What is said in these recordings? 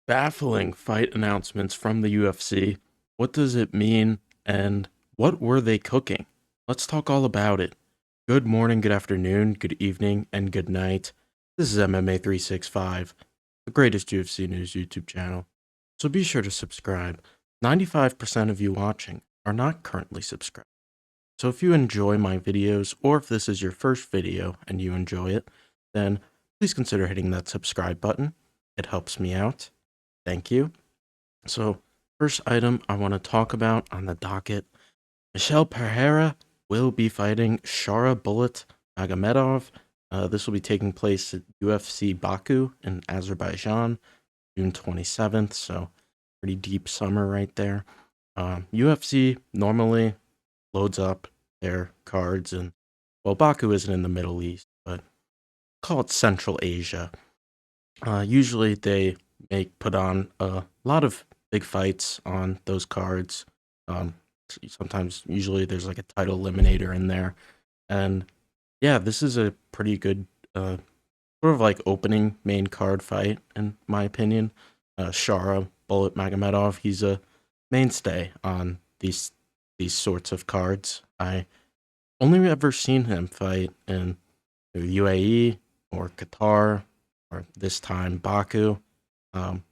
Baffling fight announcements from the UFC. What does it mean, and what were they cooking? Let's talk all about it. Good morning, good afternoon, good evening, and good night. This is MMA 365, the greatest UFC news YouTube channel. So be sure to subscribe. 95% of you watching are not currently subscribed. So if you enjoy my videos, or if this is your first video and you enjoy it, then please consider hitting that subscribe button. It helps me out. Thank you. So, first item I want to talk about on the docket, Michel Pereira will be fighting Shara Bullet Magomedov. This will be taking place at UFC Baku in Azerbaijan, June 27th, so pretty deep summer right there. UFC normally loads up their cards, and well, Baku isn't in the Middle East, but call it Central Asia. Usually they put on a lot of big fights on those cards. Um, Sometimes, usually, there's like a title eliminator in there, and yeah, this is a pretty good sort of like opening main card fight in my opinion. Shara Bullet Magomedov, he's a mainstay on these sorts of cards. I only ever seen him fight in UAE or Qatar, or this time Baku. Um,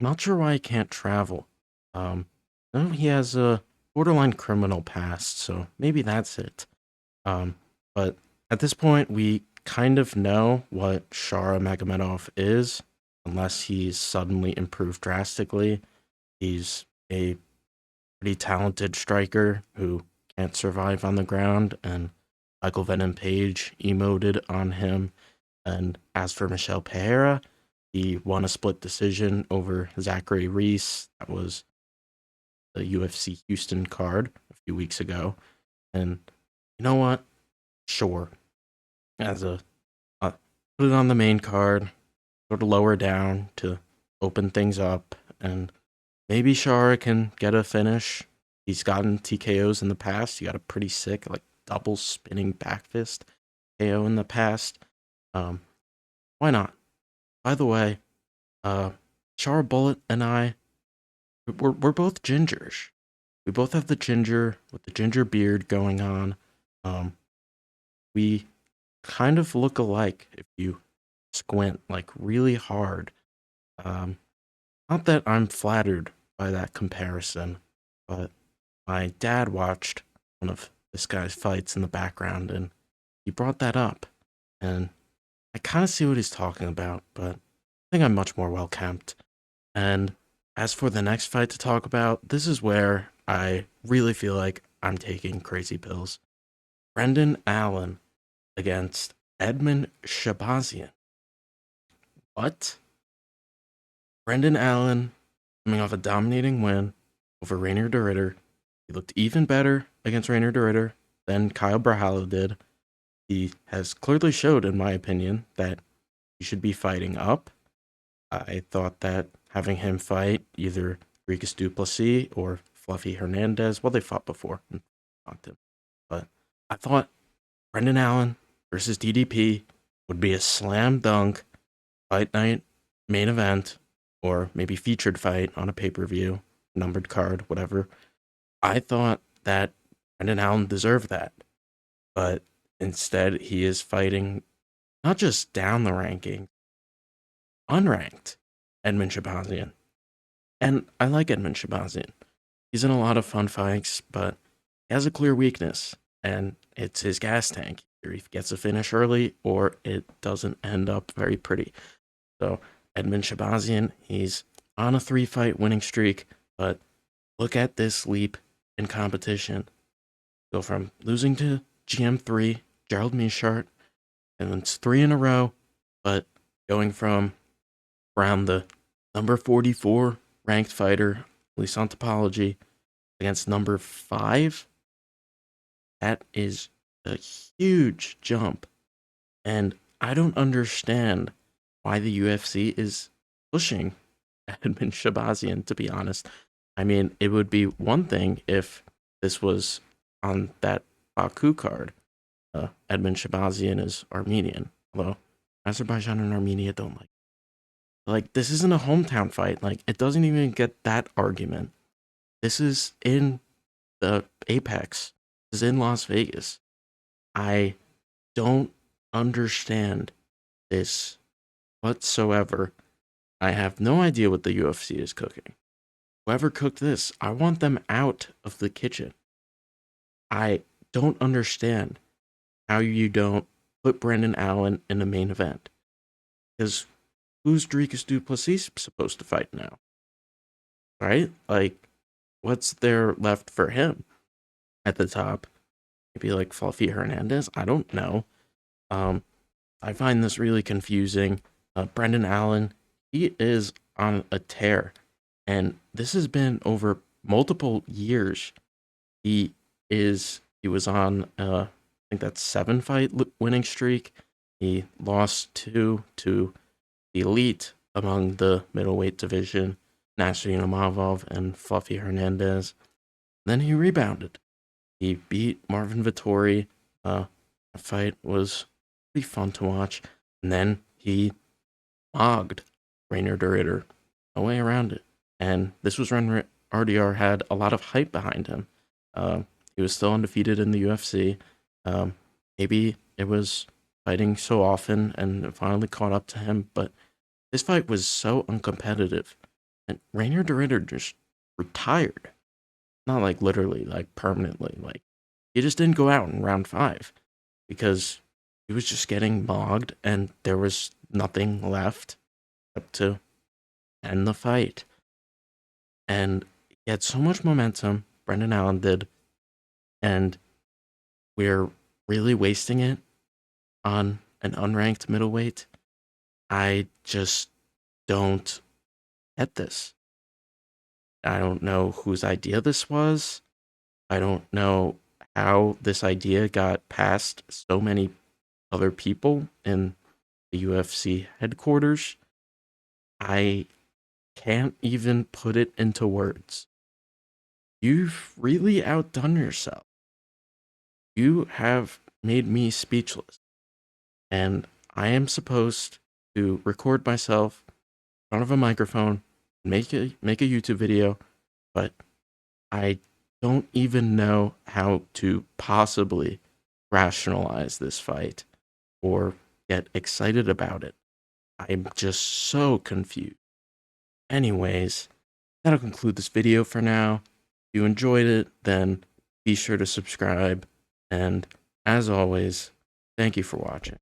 Not sure why he can't travel. I know he has a borderline criminal past, so maybe that's it. Um, but at this point, we kind of know what Shara Magomedov is, unless he's suddenly improved drastically. He's a pretty talented striker who can't survive on the ground, and Michael Venom Page emoted on him. And as for Michel Pereira, he won a split decision over Zachary Reese. That was the UFC Houston card a few weeks ago. And you know what? Sure. As a put it on the main card, sort of lower down to open things up, and maybe Shara can get a finish. He's gotten TKOs in the past. He got a pretty sick, like double spinning back fist KO in the past. Um, why not? By the way, uh, Shara Bullet and I, we're both gingerish. We both have the ginger with the ginger beard going on. Um, we kind of look alike if you squint like really hard. Um, Not that I'm flattered by that comparison, but my dad watched one of this guy's fights in the background, and he brought that up, and I kind of see what he's talking about, but I think I'm much more well kept. And as for the next fight to talk about, this is where I really feel like I'm taking crazy pills. Brendan Allen against Edmen Shahbazyan. What? Brendan Allen coming off a dominating win over Rainier de Ridder. He looked even better against Rainier de Ridder than Kyle Brahalo did. He has clearly showed, in my opinion, that he should be fighting up. I thought that having him fight either Rikus Duplessis or Fluffy Hernandez, well, they fought before and knocked him, but I thought Brendan Allen versus DDP would be a slam dunk fight night main event, or maybe featured fight on a pay per view, numbered card, whatever. I thought that Brendan Allen deserved that, but instead he is fighting not just down the ranking, unranked Edmen Shahbazyan. And I like Edmen Shahbazyan. He's in a lot of fun fights, but he has a clear weakness, and it's his gas tank. Either he gets a finish early, or it doesn't end up very pretty. So Edmen Shahbazyan, he's on a 3-fight winning streak, but look at this leap in competition. Go from losing to GM3, Gerald Meeschart, and it's 3 in a row, but going from around the number 44 ranked fighter, at least on Topology, against number 5, that is a huge jump. And I don't understand why the UFC is pushing Edmen Shahbazyan, to be honest. I mean, it would be one thing if this was on that Baku card. Edmen Shahbazyan is Armenian, although Azerbaijan and Armenia don't like. Like, this isn't a hometown fight. Like, it doesn't even get that argument. This is in the Apex. This is in Las Vegas. I don't understand this whatsoever. I have no idea what the UFC is cooking. Whoever cooked this, I want them out of the kitchen. I don't understand how you don't put Brendan Allen in the main event. Because who's Dricus du Plessis supposed to fight now? Right? Like, what's there left for him at the top? Maybe like Fluffy Hernandez? I don't know. I find this really confusing. Brendan Allen, he is on a tear, and this has been over multiple years. He was on I think that's 7 fight winning streak. He lost 2 to the elite among the middleweight division, Nasser Yunamavov and Fluffy Hernandez. Then he rebounded. He beat Marvin Vittori. The fight was pretty fun to watch. And then he mogged Rainier de Ridder. No way around it. And this was when RDR had a lot of hype behind him. He was still undefeated in the UFC. Maybe it was fighting so often and it finally caught up to him, but this fight was so uncompetitive. And Rainier de Ridder just retired. Not like literally, like permanently. Like, he just didn't go out in round 5 because he was just getting mogged and there was nothing left up to end the fight. And he had so much momentum, Brendan Allen did, and we're really wasting it on an unranked middleweight. I just don't get this. I don't know whose idea this was. I don't know how this idea got past so many other people in the UFC headquarters. I can't even put it into words. You've really outdone yourself. You have made me speechless. And I am supposed to record myself in front of a microphone, make a YouTube video, but I don't even know how to possibly rationalize this fight or get excited about it. I'm just so confused. Anyways, that'll conclude this video for now. If you enjoyed it, then be sure to subscribe. And as always, thank you for watching.